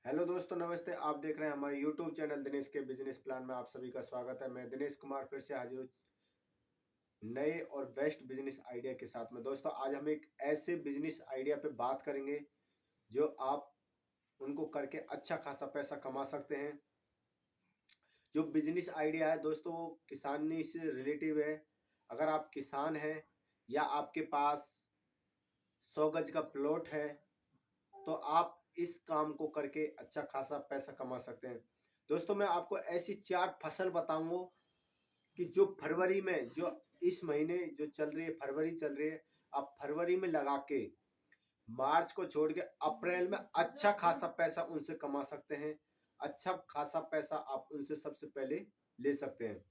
Hello दोस्तों, नमस्ते। आप देख रहे हैं हमारे यूट्यूब चैनल दिनेश के बिजनेस प्लान में। आप सभी का स्वागत है। मैं दिनेश कुमार फिर से हाजिर हूँ नए और बेस्ट बिजनेस आइडिया के साथ में। दोस्तों, आज हम एक ऐसे बिजनेस आइडिया पे बात करेंगे जो आप उनको करके अच्छा खासा पैसा कमा सकते हैं। जो बिजनेस आइडिया है दोस्तों, वो किसानी से रिलेटिव है। अगर आप किसान हैं या आपके पास 100 गज का प्लॉट है तो आप इस काम को करके अच्छा खासा पैसा कमा सकते हैं। दोस्तों, मैं आपको ऐसी 4 फसल बताऊंगा कि जो फरवरी में, जो इस महीने जो चल रही है, फरवरी चल रही है, आप फरवरी में लगा के मार्च को छोड़ के अप्रैल में अच्छा खासा पैसा उनसे कमा सकते हैं। अच्छा खासा पैसा आप उनसे सबसे पहले ले सकते हैं।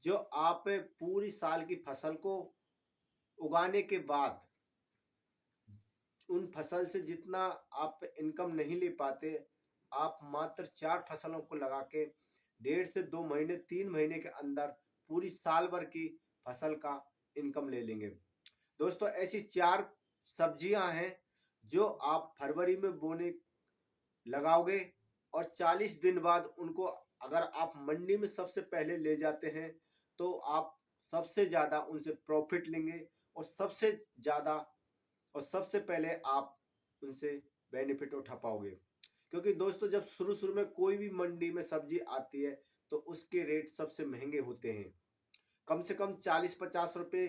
जो आप पूरी साल की फसल को उगाने के बाद उन फसल से जितना आप इनकम नहीं ले पाते, आप मात्र 4 फसलों को लगा के 1.5 से 2 महीने 3 महीने के अंदर पूरी साल भर की फसल का इनकम ले लेंगे। दोस्तों, ऐसी 4 सब्जियां हैं जो आप फरवरी में बोने लगाओगे और 40 दिन बाद उनको अगर आप मंडी में सबसे पहले ले जाते हैं तो आप सबसे ज्यादा उनसे प्रॉफिट लेंगे और सबसे पहले आप उनसे बेनिफिट उठा पाओगे। क्योंकि दोस्तों, जब शुरू शुरू में कोई भी मंडी में सब्जी आती है तो उसके रेट सबसे महंगे होते हैं। कम से कम 40-50 रुपए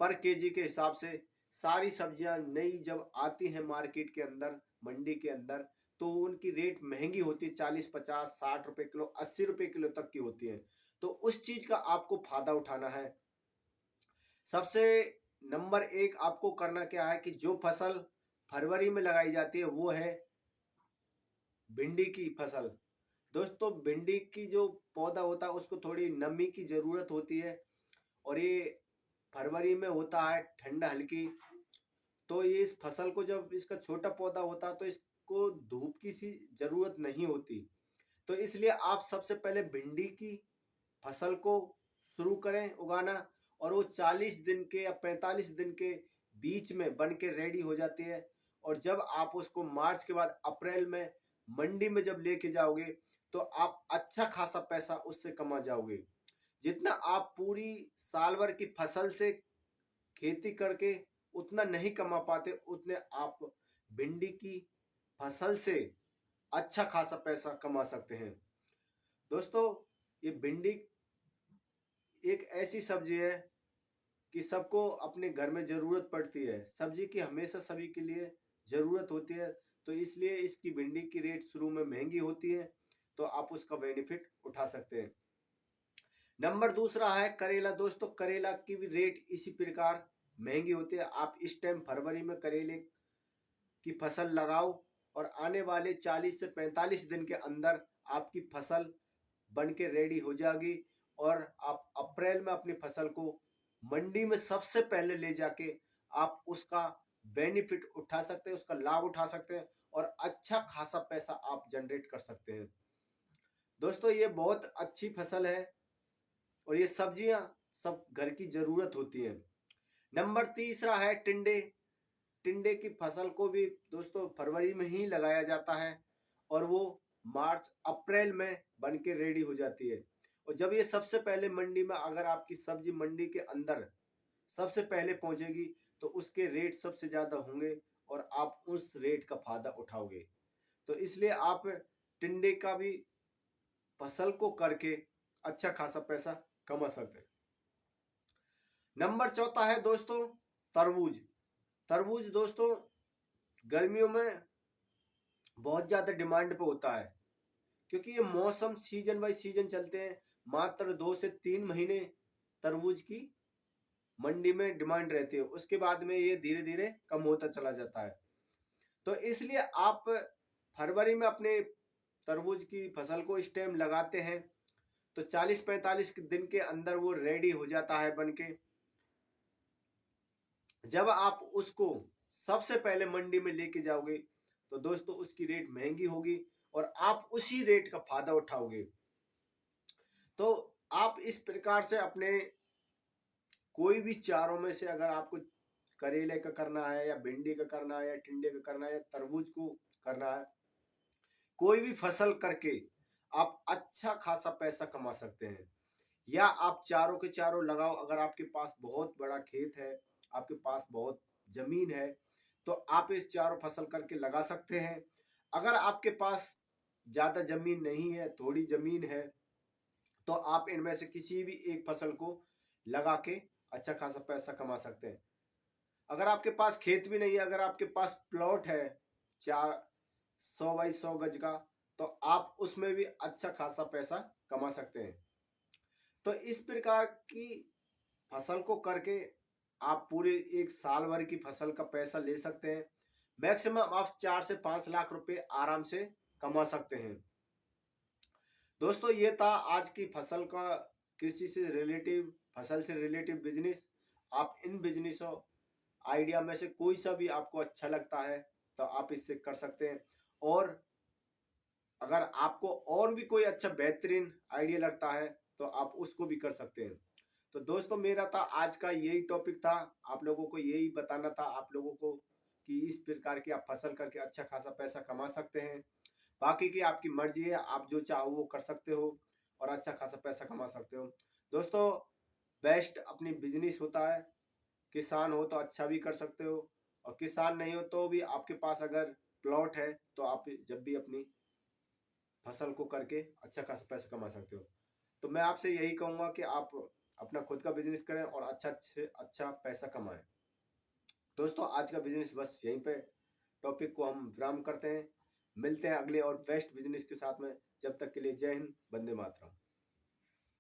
पर केजी के हिसाब से सारी सब्जियां नई जब आती हैं मार्केट के अंदर, मंडी के अंदर, तो उनकी रेट महंगी होती है। 40, 50, 60 रुपए किलो, 80 रुपए किलो तक की होती है। तो उस चीज का आपको फायदा उठाना है। सबसे नंबर एक आपको करना क्या है कि जो फसल फरवरी में लगाई जाती है वो है भिंडी की फसल। दोस्तों, भिंडी की जो पौधा होता है उसको थोड़ी नमी की जरूरत होती है और ये फरवरी में होता है ठंडा हल्की। तो ये इस फसल को, जब इसका छोटा पौधा होता है तो इसको धूप की सी जरूरत नहीं होती। तो इसलिए आप सबसे पहले भिंडी की फसल को शुरू करें उगाना और वो 40 दिन के या 45 दिन के बीच में बन के रेडी हो जाती है। और जब आप उसको मार्च के बाद अप्रैल में मंडी में जब लेके जाओगे तो आप अच्छा खासा पैसा उससे कमा जाओगे। जितना आप पूरी साल भर की फसल से खेती करके उतना नहीं कमा पाते, उतने आप भिंडी की फसल से अच्छा खासा पैसा कमा सकते हैं। दोस्तों, ये भिंडी एक ऐसी सब्जी है कि सबको अपने घर में जरूरत पड़ती है। सब्जी की हमेशा सभी के लिए जरूरत होती है। तो इसलिए इसकी भिंडी की रेट शुरू में महंगी होती है, तो आप उसका बेनिफिट उठा सकते हैं। नंबर दूसरा है करेला। दोस्तों, करेला की भी रेट इसी प्रकार महंगी होती है। आप इस टाइम फरवरी में करेले की फसल लगाओ और आने वाले 40 से 45 दिन के अंदर आपकी फसल बन के रेडी हो जाएगी और आप अप्रैल में अपनी फसल को मंडी में सबसे पहले ले जाके आप उसका बेनिफिट उठा सकते हैं, उसका लाभ उठा सकते हैं और अच्छा खासा पैसा आप जनरेट कर सकते हैं। दोस्तों, ये बहुत अच्छी फसल है और ये सब्जियां सब घर की जरूरत होती है। नंबर तीसरा है टिंडे। टिंडे की फसल को भी दोस्तों फरवरी में ही लगाया जाता है और वो मार्च अप्रैल में बन के रेडी हो जाती है। और जब ये सबसे पहले मंडी में, अगर आपकी सब्जी मंडी के अंदर सबसे पहले पहुंचेगी तो उसके रेट सबसे ज्यादा होंगे और आप उस रेट का फायदा उठाओगे। तो इसलिए आप टिंडे का भी फसल को करके अच्छा खासा पैसा कमा सकते हैं। नंबर चौथा है दोस्तों तरबूज। तरबूज दोस्तों गर्मियों में बहुत ज्यादा डिमांड पे होता है क्योंकि ये मौसम सीजन बाई सीजन चलते हैं। मात्र 2 से 3 महीने तरबूज की मंडी में डिमांड रहती है, उसके बाद में ये धीरे धीरे कम होता चला जाता है। तो इसलिए आप फरवरी में अपने तरबूज की फसल को इस टाइम लगाते हैं तो 40-45 दिन के अंदर वो रेडी हो जाता है बन के। जब आप उसको सबसे पहले मंडी में लेके जाओगे तो दोस्तों उसकी रेट महंगी होगी और आप उसी रेट का फायदा उठाओगे। तो आप इस प्रकार से अपने कोई भी चारों में से, अगर आपको करेले का करना है या भिंडी का करना है या टिंडे का करना है या तरबूज को करना है, कोई भी फसल करके आप अच्छा खासा पैसा कमा सकते हैं। या आप चारों के चारों लगाओ, अगर आपके पास बहुत बड़ा खेत है, आपके पास बहुत जमीन है, तो आप इस चारों फसल करके लगा सकते हैं। अगर आपके पास ज्यादा जमीन नहीं है, थोड़ी जमीन है, तो आप इनमें से किसी भी एक फसल को लगा के अच्छा खासा पैसा कमा सकते हैं। अगर आपके पास खेत भी नहीं है, अगर आपके पास प्लॉट है 100 बाई 100 गज का, तो आप उसमें भी अच्छा खासा पैसा कमा सकते हैं। तो इस प्रकार की फसल को करके आप पूरे एक साल भर की फसल का पैसा ले सकते हैं। मैक्सिमम आप 4 से 5 लाख रुपए आराम से कमा सकते हैं। दोस्तों, ये था आज की फसल का कृषि से रिलेटिव, फसल से रिलेटिव बिजनेस। आप इन बिजनेसों आइडिया में से कोई सा भी आपको अच्छा लगता है तो आप इससे कर सकते हैं। और अगर आपको और भी कोई अच्छा बेहतरीन आइडिया लगता है तो आप उसको भी कर सकते हैं। तो दोस्तों, मेरा था आज का यही टॉपिक था, आप लोगों को यही बताना था आप लोगों को कि इस प्रकार की आप फसल करके अच्छा खासा पैसा कमा सकते हैं। बाकी की आपकी मर्जी है, आप जो चाहो वो कर सकते हो और अच्छा खासा पैसा कमा सकते हो। दोस्तों, बेस्ट अपनी बिजनेस होता है। किसान हो तो अच्छा भी कर सकते हो, और किसान नहीं हो तो भी आपके पास अगर प्लॉट है तो आप जब भी अपनी फसल को करके अच्छा खासा पैसा कमा सकते हो। तो मैं आपसे यही कहूंगा कि आप अपना खुद का बिजनेस करें और अच्छा पैसा कमाएं। दोस्तों, आज का बिजनेस बस यहीं पे टॉपिक को हम विराम करते हैं। मिलते हैं अगले और बेस्ट बिजनेस के साथ में। जब तक के लिए जय हिंद, वंदे मातरम।